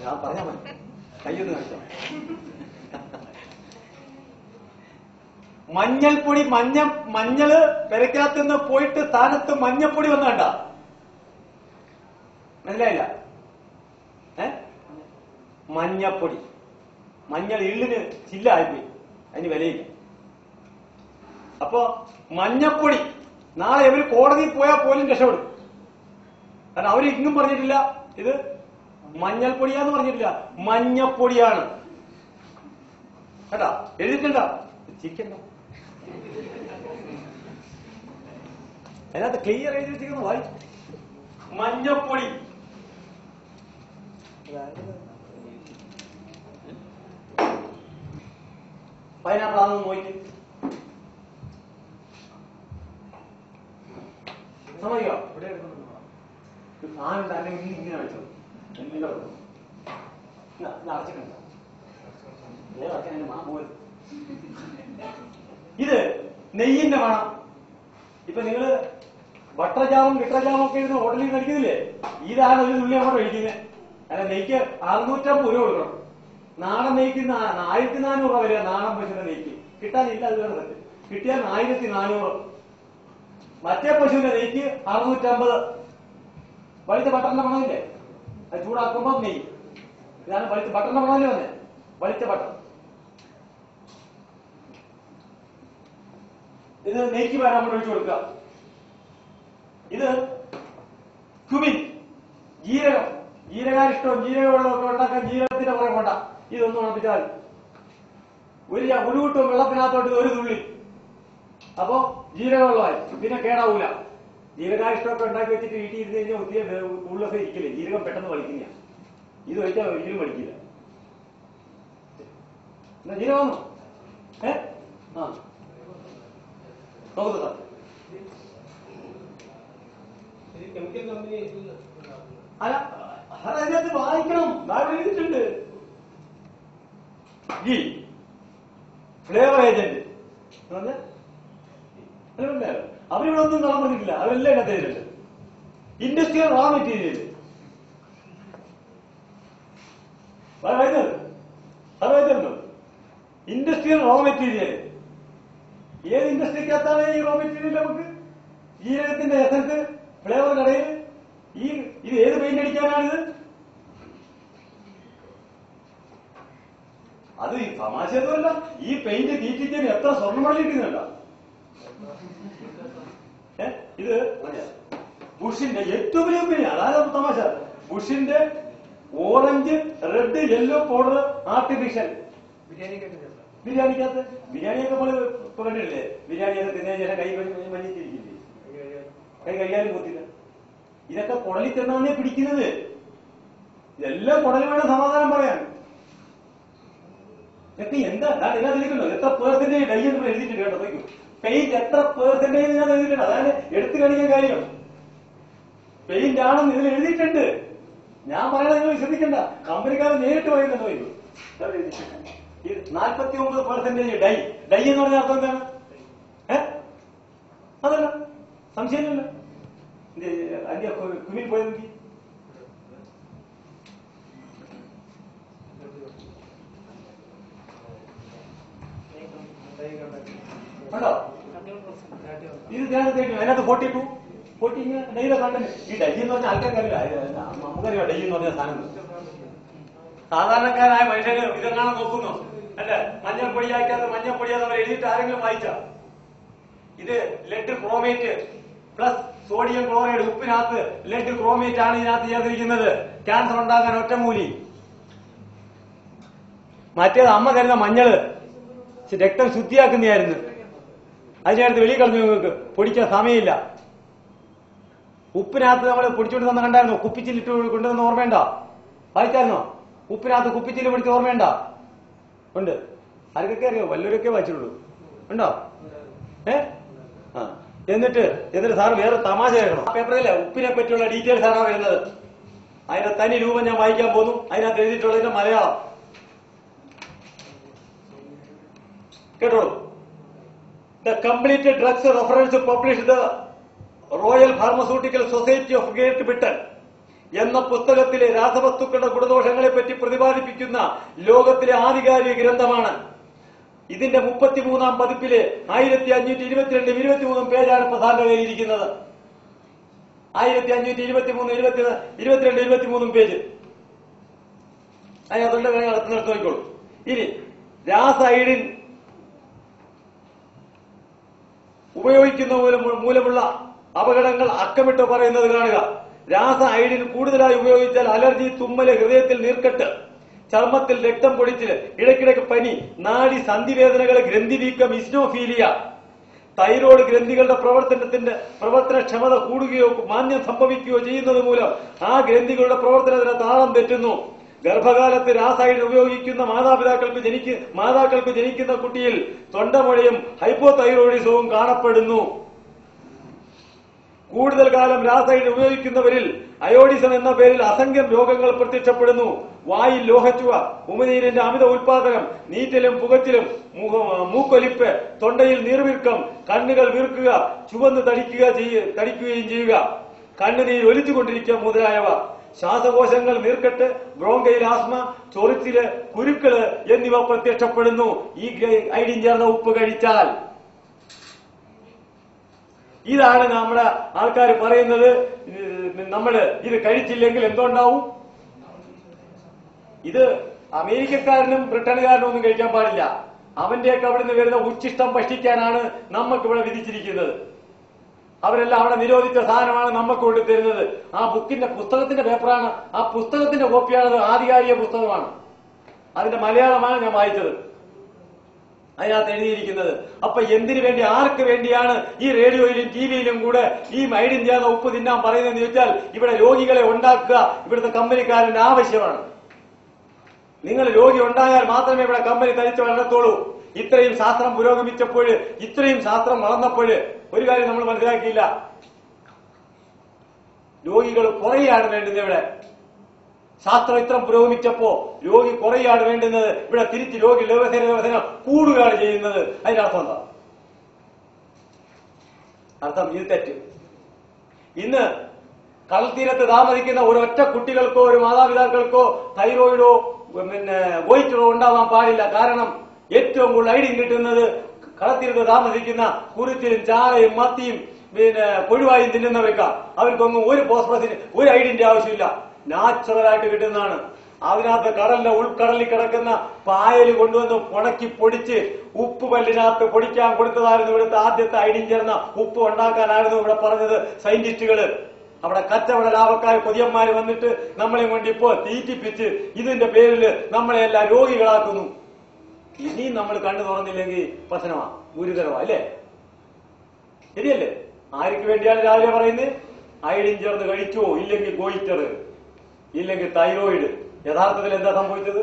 ഞാൻ പറഞ്ഞാൽ മതി, കയ്യൊന്ന് കാണിച്ചോ. മഞ്ഞൾപ്പൊടി, മഞ്ഞള് പെരക്കകത്തുനിന്ന് പോയിട്ട് സ്ഥാനത്ത് മഞ്ഞപ്പൊടി വന്നണ്ട, മനസ്സിലായില്ല? മഞ്ഞപ്പൊടി, മഞ്ഞൾ ഇള്ളിന് ചില്ലായിപ്പോയി, അതിന് വിലയില്ല. അപ്പോ മഞ്ഞപ്പൊടി നാളെ ഇവര് കോടതിയിൽ പോയാൽ പോലും രക്ഷപ്പെടും. കാരണം അവര് ഇങ്ങും പറഞ്ഞിട്ടില്ല ഇത് മഞ്ഞൾപ്പൊടിയാന്ന് പറഞ്ഞിട്ടില്ല, മഞ്ഞപ്പൊടിയാണ് കേട്ടാ. എഴുതിട്ടുണ്ട ചിക്കണ്ട, അതിനകത്ത് ക്ലിയർ എഴുതി വെച്ചിരിക്കുന്നു, വായി മഞ്ഞപ്പൊടി. പൈനാപ്പിൾ ആണെന്ന് നോക്കി സമയോ ഇവിടെ സാധനം തന്നെ ഇങ്ങനെ വെച്ചത് അടച്ചിട്ടുണ്ട്. ഇത് നെയ്യിന്റെ മണം. ഇപ്പൊ നിങ്ങള് ബട്ടർജാമും കിട്ടർജാമും ഒക്കെ ഇരുന്ന് ഹോട്ടലിൽ കഴിക്കുന്നില്ലേ, ഇതാണ് ഒരു തുള്ളി അങ്ങോട്ട് കഴിക്കുന്നത്. അല്ല, നെയ്ക്ക് 650 രൂപ കൊടുക്കണം. നാടൻ നെയ്ക്ക് 1400 രൂപ വരെ നാടൻ പശുവിന്റെ നെയ്ക്ക് കിട്ടാനില്ല. അത് വേറെ തെറ്റ്. കിട്ടിയാൽ 1400. മറ്റേ പശുവിന്റെ നെയ്ക്ക് 650. വളിച്ച ബട്ടറിന്റെ മണമില്ലേ, അത് ചൂടാക്കുമ്പോ നെയ്യ്. ഇതാണ് വളിച്ച ബട്ടറിന്റെ മണമല്ലേ വന്നേ, വളിച്ച ബട്ടർ. ഇത് നെയ്ക്ക് വരാൻ നമ്മൾ ഒഴിച്ചു കൊടുക്കുക. ഇത് കുമിൻ, ജീരകം. ജീരകാരിഷ്ടവും ജീരകവെള്ളമൊക്കെ ഉണ്ടാക്കാൻ ജീരകത്തിന്റെ പുറകെ കൊണ്ട ഇതൊന്നും ഉണപ്പിച്ചാൽ ഒരു കൂട്ടം വെള്ളത്തിനകത്തോട്ട് ഒരു തുള്ളി, അപ്പോ ജീരകവെള്ളമായി, പിന്നെ കേടാവൂല. ജീരകാരിഷ്ടമൊക്കെ ഉണ്ടാക്കി വെച്ചിട്ട് വീട്ടിൽ ഇരുന്ന് കഴിഞ്ഞാൽ ഒത്തിരി ഉള്ളൊക്കെ ഇരിക്കില്ലേ, ജീരകം പെട്ടെന്ന് വലിക്കുന്ന. ഇത് വെച്ചാൽ ഒരിക്കലും വലിക്കില്ല. എന്താ ജീരകം വന്നു? നോക്കുന്നു സാർ. അല്ല, അതിനകത്ത് വായിക്കണം, താഴെ എഴുതിയിട്ടുണ്ട്. ഗീ, ഫ്ലേവർ ഏജന്റ്, അവരിവിടെ ഒന്നും കളം പറഞ്ഞിട്ടില്ല, അവരെല്ലാം ഇതിനകത്ത് എഴുതിയിട്ടുണ്ട്. ഇൻഡസ്ട്രിയൽ റോ മെറ്റീരിയൽ വായിച്ചല്ലോ. Industrial raw material. ഏത് ഇൻഡസ്ട്രിക്കകത്താണ് ഈ റോ മെറ്റീരിയൽ? നമുക്ക് ജീരകത്തിന്റെ എസൻസ്, ഫ്ലേവർ കടയിൽ. ഇത് ഏത് പെയിന്റ് അടിക്കാനാണിത്? അത് തമാശയൊന്നുമല്ല. ഈ പെയിന്റ് തീറ്റിച്ചതിന് എത്ര സ്വർണ്ണം മണി കിട്ടുന്നുണ്ട. ഇത് ബുഷിന്റെ ഏറ്റവും വലിയ കമ്പനി, അതായത് തമാശ. ബുഷിന്റെ orange, red, yellow powder artificial. ബിരിയാണിക്കകത്ത് ബിരിയാണിയൊക്കെ നമ്മൾ ഇപ്പൊ കണ്ടിട്ടില്ലേ? ബിരിയാണിയൊക്കെ തിന്നതിന് ശേഷം കൈ മഞ്ഞിച്ചിരിക്കില്ലേ, കൈ കൈകാലും കുത്തില്ല. ഇതൊക്കെ കുടലിൽ ചെന്നാണേ പിടിക്കുന്നത്. ഇതെല്ലാം കുടലിൽ വേണം സമാധാനം പറയാൻ. ഇതൊക്കെ എന്താ ഇതിനകത്തിരിക്കല്ലോ, എത്ര പേഴ്സന്റേജ് ഡൈ എന്ന് എഴുതിയിട്ടുണ്ട് കേട്ടോ. നോക്കൂ, പെയിന്റ് എത്ര പേഴ്സന്റേജ് ഇതിനകത്ത് എഴുതിയിട്ടുണ്ട്. അതാണ് എടുത്തു കാണിക്കാൻ കാര്യം. പെയിന്റ് ആണെന്ന് ഇതിൽ എഴുതിയിട്ടുണ്ട്. ഞാൻ പറയണത് നിങ്ങൾ ശ്രദ്ധിക്കണ്ട, കമ്പനിക്കാരൻ നേരിട്ട് പറയുന്നുണ്ടോ? ഇത് 49% ഡൈ. ഡൈ എന്ന് പറഞ്ഞ അർത്ഥം എന്താണ്? അതല്ല, സംശയമില്ലല്ലോ. അതിന്റെ കുമിൽ പോയത് നോക്കി. ഉണ്ടോ? ഇത് ധ്യാനത്തേക്ക് അതിനകത്ത് 42 ഡൈയുടെ കണ്ടന്റ്. ഈ ഡൈ എന്ന് പറഞ്ഞാൽ ആൾക്കാർക്കറിയില്ല, നമുക്കറിയാം ഡൈ എന്ന് പറഞ്ഞ സാധനം. സാധാരണക്കാരായ മനുഷ്യര് ഇതെങ്ങാണ് നോക്കുന്നു. അല്ലെ, മഞ്ഞൾപ്പൊടിയാക്കാതെ മഞ്ഞൾപ്പൊടിയാന്ന് അവർ എഴുതിയിട്ട് ആരെങ്കിലും വായിച്ച? ഇത് lead chromate plus sodium chloride. ഉപ്പിനകത്ത് ലെഡ് ക്രോമേറ്റ് ആണ് ഇതിനകത്ത് ചേർത്തിരിക്കുന്നത്. ക്യാൻസർ ഉണ്ടാകാൻ ഒറ്റമൂലി. മറ്റേത് അമ്മ തരുന്ന മഞ്ഞള് രക്തം ശുദ്ധിയാക്കുന്നതായിരുന്നു. അതിനടുത്ത് വെളിയിൽ കളഞ്ഞു. നിങ്ങൾക്ക് പൊടിക്കാൻ സമയമില്ല. ഉപ്പിനകത്ത് നമ്മൾ പൊടിച്ചുകൊണ്ട് തന്നെ കണ്ടായിരുന്നോ? കുപ്പിച്ചില്ലിട്ട് കൊണ്ടുവന്ന ഓർമ്മയുണ്ടോ? വായിച്ചായിരുന്നോ? ഉപ്പിനകത്ത് കുപ്പിച്ചില് പിടിച്ച ഓർമ്മയുണ്ടോ? ഉണ്ട്. ആർക്കൊക്കെ അറിയോ? വല്ലവരൊക്കെ വായിച്ചിട്ടുള്ളൂ. ഉണ്ടോ? എന്നിട്ട് സാറ് വേറെ തമാശ കേൾക്കണം. ആ പേപ്പറിലെ ഉപ്പിനെ പറ്റിയുള്ള ഡീറ്റെയിൽസ് ആണോ വരുന്നത്? അതിന്റെ തനി രൂപം ഞാൻ വായിക്കാൻ പോകുന്നു. അതിനകത്ത് എഴുതിയിട്ടുള്ളതിന്റെ മലയാളം കേട്ടോളൂ. The complete drugs reference published the Royal Pharmaceutical Society of Great Britain എന്ന പുസ്തകത്തിലെ രാസവസ്തുക്കളുടെ ഗുണദോഷങ്ങളെ പറ്റി പ്രതിപാദിപ്പിക്കുന്ന ലോകത്തിലെ ആധികാരിക ഗ്രന്ഥമാണ്. ഇതിന്റെ 33-ാം പതിപ്പിലെ 1522 23 പേജാണ് പ്രധാന കയ്യിലിരിക്കുന്നത്. 1523 22 23 പേജ്. അതിനകത്തുള്ള അടുത്ത് നോക്കിക്കോളൂ. ഇനി രാസ അയഡിൻ ഉപയോഗിക്കുന്ന മൂലമുള്ള അപകടങ്ങൾ അക്കമിട്ട് പറയുന്നത് കാണുക. രാസ അയഡിൻ കൂടുതലായി ഉപയോഗിച്ചാൽ അലർജി, തുമ്മല്, ഹൃദയത്തിൽ നീർക്കെട്ട്, ചർമ്മത്തിൽ രക്തം പൊടിച്ചില്, ഇടയ്ക്കിടയ്ക്ക് പനി, നാഡി സന്ധിവേദനകൾ, ഗ്രന്ഥിവീക്കം, ഇസ്നോഫീലിയ, തൈറോയ്ഡ് ഗ്രന്ഥികളുടെ പ്രവർത്തനക്ഷമത കൂടുകയോ മാന്യം സംഭവിക്കുകയോ ചെയ്യുന്നത് മൂലം ആ ഗ്രന്ഥികളുടെ പ്രവർത്തനത്തിന് താളം തെറ്റുന്നു. ഗർഭകാലത്ത് രാസായഡിൻ ഉപയോഗിക്കുന്ന മാതാക്കൾക്ക് ജനിക്കുന്ന കുട്ടിയിൽ തൊണ്ടമുഴയും ഹൈപ്പോതൈറോയിഡിസവും കാണപ്പെടുന്നു. കൂടുതൽ കാലം രാസായഡിൻ ഉപയോഗിക്കുന്നവരിൽ അയോഡിസം എന്ന പേരിൽ അസംഖ്യം രോഗങ്ങൾ പ്രത്യക്ഷപ്പെടുന്നു. വായിൽ ലോഹച്ചുവ, ഉമിനീരിന്റെ അമിത ഉൽപാദനം, നീറ്റലും പുകച്ചിലും, മൂക്കൊലിപ്പ്, തൊണ്ടയിൽ നീർവീർക്കം, കണ്ണുകൾ വീർക്കുക, ചുവന്ന് തടിക്കുകയും ചെയ്യുക, കണ്ണുനീർ ഒലിച്ചുകൊണ്ടിരിക്കുക മുതലായവ, ശ്വാസകോശങ്ങൾ നീർക്കെട്ട്, ബ്രോങ്കയിൽ ആസ്മ, ചൊറിച്ചില്, കുരുക്കള് എന്നിവ പ്രത്യക്ഷപ്പെടുന്നു ഈ അയഡിൻ ചേർന്ന ഉപ്പ് കഴിച്ചാൽ. ഇതാണ് നമ്മുടെ ആൾക്കാർ പറയുന്നത്. നമ്മള് ഇത് കഴിച്ചില്ലെങ്കിൽ എന്തുണ്ടാവും? ഇത് അമേരിക്കക്കാരനും ബ്രിട്ടനുകാരനും ഒന്നും കഴിക്കാൻ പാടില്ല. അവന്റെയൊക്കെ അവിടെ നിന്ന് വരുന്ന ഉച്ചിഷ്ടം ഭക്ഷിക്കാനാണ് നമുക്കിവിടെ വിധിച്ചിരിക്കുന്നത്. അവരെല്ലാം അവിടെ നിരോധിച്ച സാധനമാണ് നമുക്ക് കൊണ്ടുതരുന്നത്. ആ പുസ്തകത്തിന്റെ പേപ്പറാണ്, ആ പുസ്തകത്തിന്റെ കോപ്പിയാണത്. ആധികാരിക പുസ്തകമാണ്. അതിന്റെ മലയാളമാണ് ഞാൻ വായിച്ചത്. അതിനകത്ത് എഴുതിയിരിക്കുന്നത്. അപ്പൊ എന്തിനു വേണ്ടി, ആർക്ക് വേണ്ടിയാണ് ഈ റേഡിയോയിലും ടിവിയിലും കൂടെ ഈ അയഡിൻ ചേർന്ന ഉപ്പ് തിന്നാൻ പറയുന്നതെന്ന് ചോദിച്ചാൽ, ഇവിടെ രോഗികളെ ഉണ്ടാക്കുക ഇവിടുത്തെ കമ്പനിക്കാരന്റെ ആവശ്യമാണ്. നിങ്ങൾ രോഗി ഉണ്ടായാൽ മാത്രമേ ഇവിടെ കമ്പനി തരിച്ചു വളരത്തുള്ളൂ. ഇത്രയും ശാസ്ത്രം പുരോഗമിച്ചപ്പോൾ, ഇത്രയും ശാസ്ത്രം വളർന്നപ്പോൾ ഒരു കാര്യം നമ്മൾ മനസ്സിലാക്കിയില്ല. രോഗികൾ കുറയാണ് വേണ്ടുന്നത്. ഇവിടെ ശാസ്ത്രം ഇത്ര പുരോഗമിച്ചപ്പോ രോഗി കുറയാണ് വേണ്ടുന്നത്. ഇവിടെ തിരിച്ച് രോഗി ദിവസേന കൂടുകയാണ് ചെയ്യുന്നത്. അതിന്റെ അർത്ഥം എന്താ? അർത്ഥം ഇത് തെറ്റ്. ഇന്ന് കടൽത്തീരത്ത് താമസിക്കുന്ന ഒരൊറ്റ കുട്ടികൾക്കോ ഒരു മാതാപിതാക്കൾക്കോ തൈറോയിഡോ ഗോയിറ്ററോ ഉണ്ടാവാൻ പാടില്ല. കാരണം ഏറ്റവും കൂടുതൽ അയഡിൻ കിട്ടുന്നത് കടൽത്തീരത്ത് താമസിക്കുന്ന കുരുത്തിലും ചാളയും മത്തിയും കൊഴുവായും തിന്നുന്നവർക്കാ. അവർക്കൊന്നും ഒരു ഫോസ്ഫറസിന് ഒരു അയഡിന്റെ ആവശ്യമില്ല. നാച്ചുറലായിട്ട് കിട്ടുന്നതാണ്. അതിനകത്ത് കടലിന്റെ ഉൾക്കടലിൽ കിടക്കുന്ന പായല് കൊണ്ടുവന്ന് ഉണക്കി പൊടിച്ച് ഉപ്പ് പല്ലിനകത്ത് പൊടിക്കാൻ കൊടുത്തതായിരുന്നു. ഇവിടുത്തെ ആദ്യത്തെ അയഡിൻ ചേർന്ന ഉപ്പ് ഉണ്ടാക്കാനായിരുന്നു ഇവിടെ പറഞ്ഞത് സയന്റിസ്റ്റുകള്. അവിടെ കച്ചവട ലാഭക്കാർ കൊതിയന്മാര് വന്നിട്ട് നമ്മളെ കൊണ്ട് ഇപ്പോ തീറ്റിപ്പിച്ച് ഇതിന്റെ പേരിൽ നമ്മളെല്ലാം രോഗികളാക്കുന്നു. ഇനിയും നമ്മൾ കണ്ണു തുറന്നില്ലെങ്കിൽ പ്രശ്നമാ, ഗുരുതരമാ. അല്ലേ? ശരിയല്ലേ? ആർക്ക് വേണ്ടിയാണ് രാവിലെ പറയുന്നത്? അയഡിൻ ചേർന്ന് കഴിച്ചോ, ഇല്ലെങ്കിൽ ഗോയിറ്റർ, ഇല്ലെങ്കിൽ തൈറോയിഡ്. യഥാർത്ഥത്തിൽ എന്താ സംഭവിച്ചത്?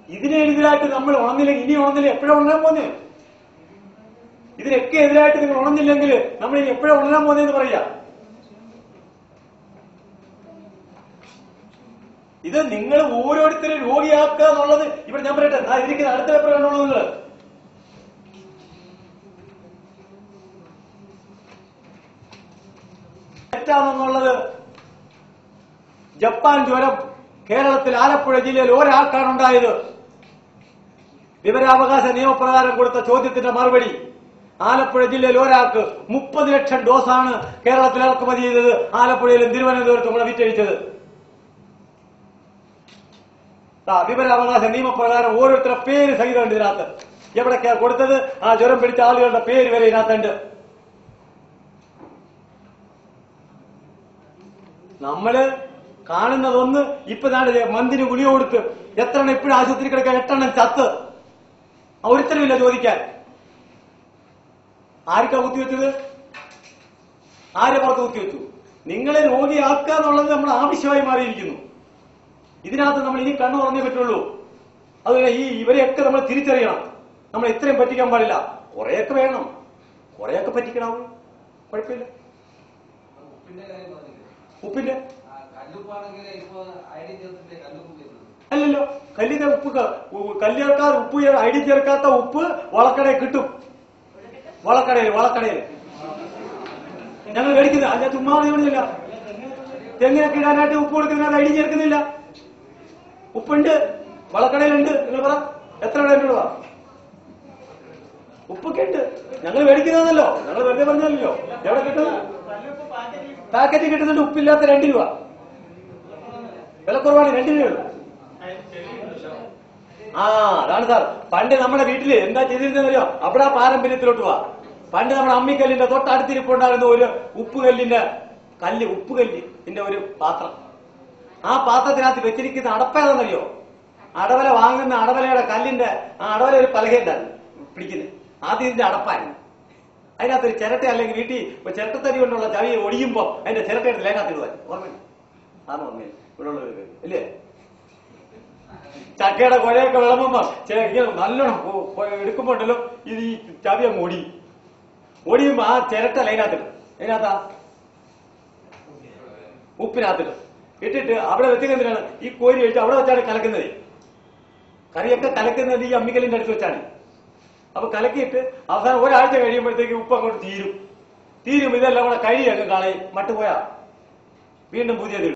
ഇതിനെതിരായിട്ട് നമ്മൾ ഉണർന്നില്ലെങ്കിൽ, ഇനി ഉണർന്നില്ല എപ്പോഴാണ് ഉണരാൻ പോന്നേ? ഇതിനൊക്കെ എതിരായിട്ട് നിങ്ങൾ ഉണർന്നില്ലെങ്കിൽ നമ്മൾ ഇനി എപ്പോഴാണ് ഉണരാൻ പോന്നേന്ന് പറയാ. ഇത് നിങ്ങൾ ഓരോരുത്തരും രോഗിയാക്കുക എന്നുള്ളത് ഇവിടെ ഞാൻ പറയട്ടെ, ഇരിക്കുന്ന അടുത്ത പേപ്പർ കണ്ടോളൂ. നിങ്ങൾ തെറ്റാണെന്നുള്ളത്. ജപ്പാൻ ജ്വരം കേരളത്തിൽ ആലപ്പുഴ ജില്ലയിൽ ഒരാൾക്കാണ് ഉണ്ടായത്. വിവരാവകാശ നിയമപ്രകാരം കൊടുത്ത ചോദ്യത്തിന്റെ മറുപടി, ആലപ്പുഴ ജില്ലയിൽ ഒരാൾക്ക് 30 ലക്ഷം ഡോസാണ് കേരളത്തിൽ ഇറക്കുമതി ചെയ്തത്. ആലപ്പുഴയിലും തിരുവനന്തപുരത്തും കൂടെ വിറ്റഴിച്ചത്. വിവരാവകാശ നിയമപ്രകാരം ഓരോരുത്തരുടെ പേര് സഹിതമുണ്ട് ഇതിനകത്ത്. എവിടൊക്കെയാ കൊടുത്തത്, ആ ജ്വരം പിടിച്ച ആളുകളുടെ പേര് വരെ ഇതിനകത്തുണ്ട്. നമ്മള് കാണുന്നതൊന്ന്. ഇപ്പൊ മന്തിന് ഗുളിക കൊടുത്ത് എത്ര എണ്ണം ഇപ്പോഴും ആശുപത്രി കിടക്കാൻ 8 എണ്ണം ചത്ത്. ഒരുത്തരമില്ല ചോദിക്കാൻ. ആർക്കാ കുത്തിവെച്ചത്? ആരെ പുറത്ത് കുത്തിവെച്ചു? നിങ്ങളെ രോഗിയാക്കുക എന്നുള്ളത് നമ്മൾ ആവശ്യമായി മാറിയിരിക്കുന്നു. ഇതിനകത്ത് നമ്മൾ ഇനി കണ്ണു തുറന്നേ പറ്റുള്ളൂ. അതുപോലെ ഇവരെയൊക്കെ നമ്മൾ തിരിച്ചറിയണം. നമ്മൾ ഇത്രയും പറ്റിക്കാൻ പാടില്ല. കുറെയൊക്കെ വേണം, കുറെയൊക്കെ പറ്റിക്കണം. കുഴപ്പമില്ല. ഉപ്പിന്റെ അല്ലല്ലോ, കല്ലിന്റെ ഉപ്പ് കല്ലേർക്കാതെ ഉപ്പ് അയഡിൻ ചേർക്കാത്ത ഉപ്പ് വളക്കടയിൽ കിട്ടും. വളക്കടയിൽ ഞങ്ങൾ മേടിക്കുന്നത് ഞാൻ ചുമ്മാ പറയുന്നില്ല. തെങ്ങിനൊക്കെ ഇടാനായിട്ട് ഉപ്പ് കൊടുക്കുന്നത് ഐഡി ചേർക്കുന്നില്ല. ഉപ്പുണ്ട്, വളക്കടയിലുണ്ട്. നിങ്ങൾ പറ എത്ര ഇടേണ്ടത്? ഉപ്പൊക്കെ ഉണ്ട്. ഞങ്ങൾ മേടിക്കുന്നതല്ലോ, ഞങ്ങൾ വെറുതെ പറഞ്ഞല്ലോ. എവിടെ കിട്ടും? പാക്കറ്റ് കിട്ടുന്നുണ്ട്. ഉപ്പില്ലാത്ത 2 രൂപ വിലക്കുറവാണ്. 2 രൂപയുള്ളൂ. അതാണ് സാർ. പണ്ട് നമ്മുടെ വീട്ടില് എന്താ ചെയ്തിരുന്നറിയോ? അവിടെ ആ പാരമ്പര്യത്തിലോട്ട് പോവാ. പണ്ട് നമ്മുടെ അമ്മിക്കല്ലിന്റെ തൊട്ടടുത്തിരിപ്പുണ്ടാകുന്ന ഒരു ഉപ്പുകല്ലിന്റെ കല്ല്, ഉപ്പുകല്ലിന്റെ ഒരു പാത്രം. ആ പാത്രത്തിനകത്ത് വെച്ചിരിക്കുന്ന അടപ്പേതെന്നറിയോ? അടവല വാങ്ങുന്ന അടവലയുടെ കല്ലിന്റെ ആ അടവല ഒരു പലകയുണ്ടായിരുന്നു പിടിക്കുന്നത്. ആദ്യം ഇതിന്റെ അടപ്പായിരുന്നു. അതിനകത്തൊരു ചിരട്ട അല്ലെങ്കിൽ വീട്ടിൽ ചിരട്ടത്തരി കൊണ്ടുള്ള ചവി ഒടിയുമ്പോ അതിന്റെ ചിരട്ടയുടെ ലേനകത്ത് ഇടുവാൻ. ഓർമ്മയില്ല? ആണോ? ഓർമ്മയില്ല? ഇവിടെ ഉള്ളവർക്ക് ഇല്ലേ? ചക്കയുടെ കുഴയൊക്കെ വിളമ്പുമ്പോ നല്ലോണം എടുക്കുമ്പോണ്ടല്ലോ ഇത് ഈ ചവി അങ്ങ് ഓടിയുമ്പോ ആ ചിരട്ട ലൈനകത്തിടും. അതിനകത്താ ഉപ്പിനകത്തിടും. ഇട്ടിട്ട് അവിടെ വെച്ചിരുന്നിട്ടാണ് ഈ കോരി വെച്ച് അവിടെ വെച്ചാണ് കലക്കുന്നത്. കറിയൊക്കെ കലക്കുന്നത് ഈ അമ്മിക്കല്ലിന്റെ അടുത്ത് വെച്ചാണ്. അപ്പൊ കലക്കിയിട്ട് അവസാനം ഒരാഴ്ച കഴിയുമ്പോഴത്തേക്ക് ഉപ്പ് അങ്ങോട്ട് തീരും. ഇതെല്ലാം കൂടെ കഴിയൊക്കെ കളയും. മട്ടുപോയാ വീണ്ടും പുതിയത്